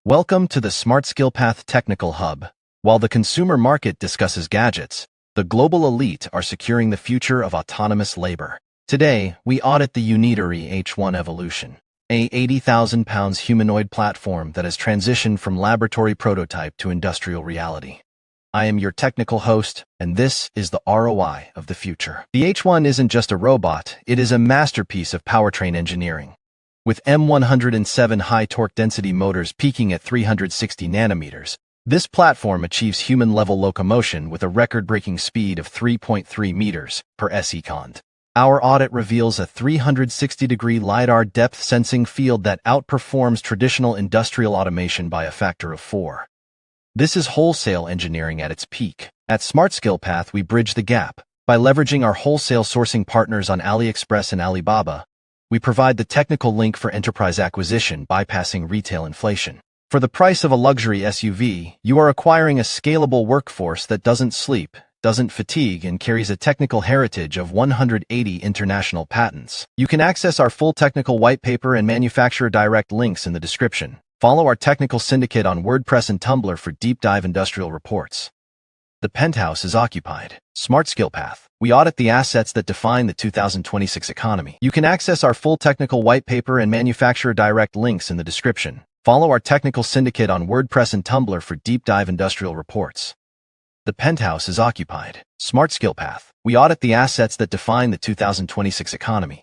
Welcome to the SmartSkillPath Technical Hub. While the consumer market discusses gadgets, the global elite are securing the future of autonomous labor. Today, we audit the Unitree H1 Evolution, a 80,000 pounds humanoid platform that has transitioned from laboratory prototype to industrial reality. I am your technical host, and this is the ROI of the future. The H1 isn't just a robot, it is a masterpiece of powertrain engineering. With M107 high-torque density motors peaking at 360 nanometers, this platform achieves human-level locomotion with a record-breaking speed of 3.3 meters per second. Our audit reveals a 360-degree LiDAR depth sensing field that outperforms traditional industrial automation by a factor of 4. This is wholesale engineering at its peak. At SmartSkillPath, we bridge the gap. By leveraging our wholesale sourcing partners on AliExpress and Alibaba, we provide the technical link for enterprise acquisition, bypassing retail inflation. For the price of a luxury SUV, you are acquiring a scalable workforce that doesn't sleep, doesn't fatigue, and carries a technical heritage of 180 international patents. You can access our full technical white paper and manufacturer direct links in the description. Follow our technical syndicate on WordPress and Tumblr for deep dive industrial reports. The penthouse is occupied. SmartSkillPath. We audit the assets that define the 2026 economy. You can access our full technical white paper and manufacturer direct links in the description. Follow our technical syndicate on WordPress and Tumblr for deep dive industrial reports. The penthouse is occupied. SmartSkillPath. We audit the assets that define the 2026 economy.